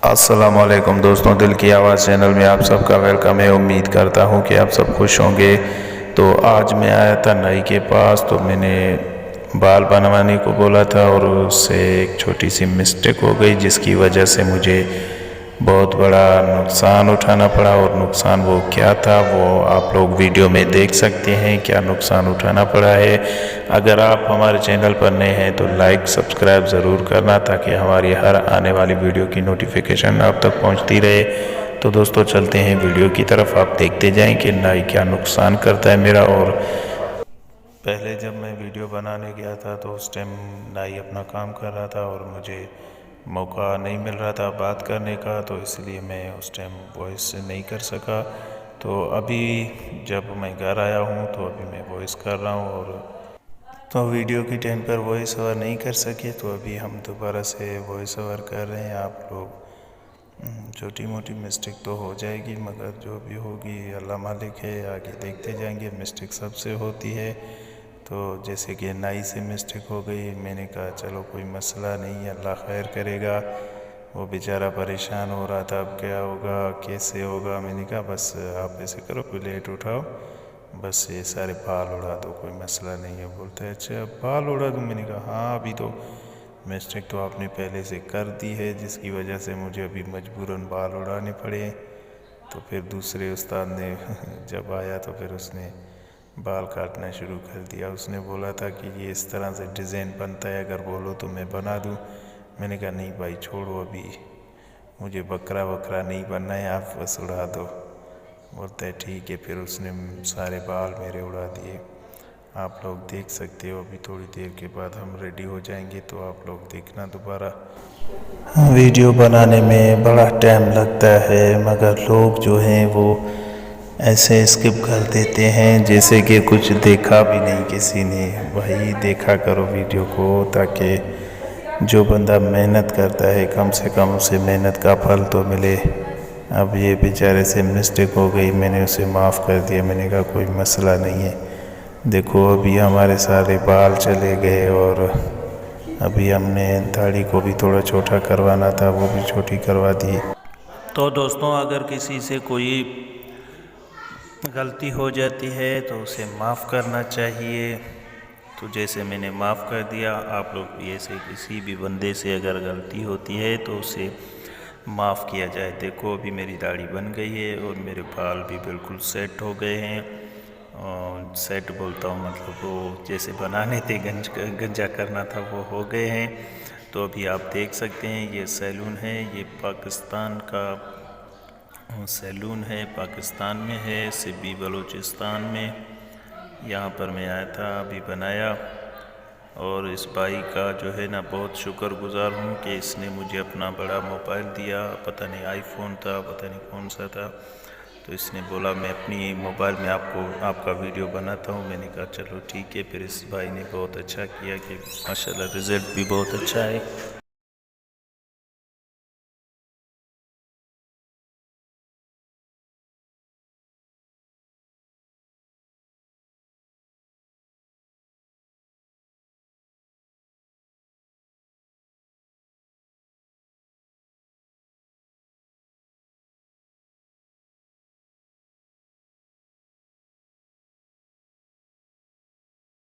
अस्सलामुअलैकुम दोस्तों, दिल की आवाज़ चैनल में आप सबका वेलकम है। उम्मीद करता हूँ कि आप सब खुश होंगे। तो आज मैं आया था नाई के पास, तो मैंने बाल बनवाने को बोला था और उससे एक छोटी सी मिस्टेक हो गई, जिसकी वजह से मुझे बहुत बड़ा नुकसान उठाना पड़ा। और नुकसान वो क्या था वो आप लोग वीडियो में देख सकते हैं, क्या नुकसान उठाना पड़ा है। अगर आप हमारे चैनल पर नए हैं तो लाइक सब्सक्राइब ज़रूर करना, ताकि हमारी हर आने वाली वीडियो की नोटिफिकेशन आप तक पहुंचती रहे। तो दोस्तों चलते हैं वीडियो की तरफ, आप देखते जाएं कि नाई क्या नुकसान करता है मेरा। और पहले जब मैं वीडियो बनाने गया था तो उस टाइम नाई अपना काम कर रहा था और मुझे मौका नहीं मिल रहा था बात करने का, तो इसलिए मैं उस टाइम वॉइस नहीं कर सका। तो अभी जब मैं घर आया हूँ तो अभी मैं वॉइस कर रहा हूँ। और तो वीडियो की टाइम पर वॉइस ओवर नहीं कर सके, तो अभी हम दोबारा से वॉइस ओवर कर रहे हैं। आप लोग छोटी मोटी मिस्टेक तो हो जाएगी, मगर जो भी होगी अल्लाह मालिक है, आगे देखते जाएंगे। मिस्टेक सबसे होती है। तो जैसे कि नाई से मिस्टेक हो गई, मैंने कहा चलो कोई मसला नहीं, अल्लाह खैर करेगा। वो बेचारा परेशान हो रहा था, अब क्या होगा कैसे होगा। मैंने कहा बस आप ऐसे करो, प्लेट उठाओ, बस ये सारे बाल उड़ा दो, कोई मसला नहीं है। बोलते हैं अच्छा बाल उड़ा दूँ। मैंने कहा हाँ, अभी तो मिस्टेक तो आपने पहले से कर दी है, जिसकी वजह से मुझे अभी मजबूरन बाल उड़ाने पड़े। तो फिर दूसरे उस्ताद ने जब आया तो फिर उसने बाल काटना शुरू कर दिया। उसने बोला था कि ये इस तरह से डिज़ाइन बनता है, अगर बोलो तो मैं बना दूँ। मैंने कहा नहीं भाई छोड़ो, अभी मुझे बकरा वकरा नहीं बनना है, आप बस उड़ा दो। बोलता है ठीक है। फिर उसने सारे बाल मेरे उड़ा दिए। आप लोग देख सकते हो, अभी थोड़ी देर के बाद हम रेडी हो जाएंगे, तो आप लोग देखना दोबारा। वीडियो बनाने में बड़ा टाइम लगता है, मगर लोग जो हैं वो ऐसे स्किप कर देते हैं जैसे कि कुछ देखा भी नहीं किसी ने। वही देखा करो वीडियो को, ताकि जो बंदा मेहनत करता है कम से कम उसे मेहनत का फल तो मिले। अब ये बेचारे से मिस्टेक हो गई, मैंने उसे माफ़ कर दिया। मैंने कहा कोई मसला नहीं है। देखो अभी हमारे सारे बाल चले गए, और अभी हमने दाढ़ी को भी थोड़ा छोटा करवाना था, वो भी छोटी करवा दी। तो दोस्तों अगर किसी से कोई गलती हो जाती है तो उसे माफ़ करना चाहिए। तो जैसे मैंने माफ़ कर दिया, आप लोग भी ऐसे किसी भी बंदे से अगर गलती होती है तो उसे माफ़ किया जाए। देखो अभी मेरी दाढ़ी बन गई है और मेरे बाल भी बिल्कुल सेट हो गए हैं। और सेट बोलता हूँ मतलब वो जैसे बनाने थे, गंजा करना था, वो हो गए हैं। तो अभी आप देख सकते हैं ये सैलून है, ये पाकिस्तान का सैलून है, पाकिस्तान में है, सिब्बी बलूचिस्तान में। यहाँ पर मैं आया था, अभी बनाया। और इस भाई का जो है ना बहुत शुक्रगुजार हूँ कि इसने मुझे अपना बड़ा मोबाइल दिया। पता नहीं आईफोन था, पता नहीं कौन सा था। तो इसने बोला मैं अपनी मोबाइल में आपका वीडियो बनाता हूँ। मैंने कहा चलो ठीक है। फिर इस भाई ने बहुत अच्छा किया कि माशाल्लाह रिज़ल्ट भी बहुत अच्छा है।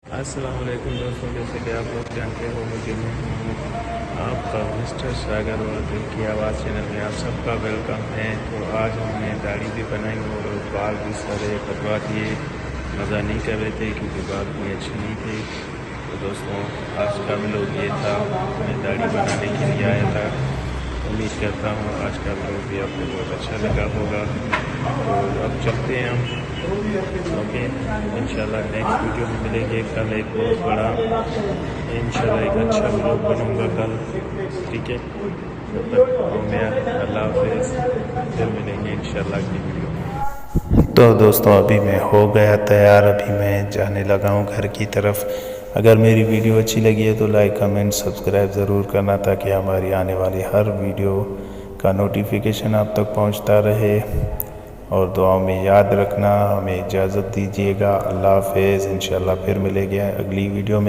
अस्सलाम वालेकुम दोस्तों, जैसे कि आप लोग जानते हो मुझे आपका मिस्टर सागर और दिल की आवाज़ चैनल में आप सबका वेलकम है। तो आज हमने दाढ़ी भी बनाई और बाल भी सारे कटवा दिए। मज़ा नहीं कर रहे थे क्योंकि बाल भी अच्छे नहीं थे। तो दोस्तों आज का व्लॉग ये था, मैं दाढ़ी बनाने के लिए आया था। उम्मीद करता हूँ आज का व्लॉग भी आपको बहुत अच्छा लगा होगा। तो अब चलते हैं हम। ओके, इंशाल्लाह नेक्स्ट वीडियो में मिलेंगे कल एक बहुत बड़ा, इंशाल्लाह एक अच्छा व्लॉग बनूँगा कल। ठीक है, तब तक मैं अल्लाह हाफिज़, फिर मिलेंगे इंशाल्लाह की वीडियो में। तो दोस्तों अभी मैं हो गया तैयार, अभी मैं जाने लगा हूँ घर की तरफ। अगर मेरी वीडियो अच्छी लगी है तो लाइक कमेंट सब्सक्राइब ज़रूर करना, ताकि हमारी आने वाली हर वीडियो का नोटिफिकेशन आप तक पहुंचता रहे। और दुआओं में याद रखना, हमें इजाज़त दीजिएगा। अल्लाह हाफ़िज़, इंशाल्लाह फिर मिलेंगे अगली वीडियो में।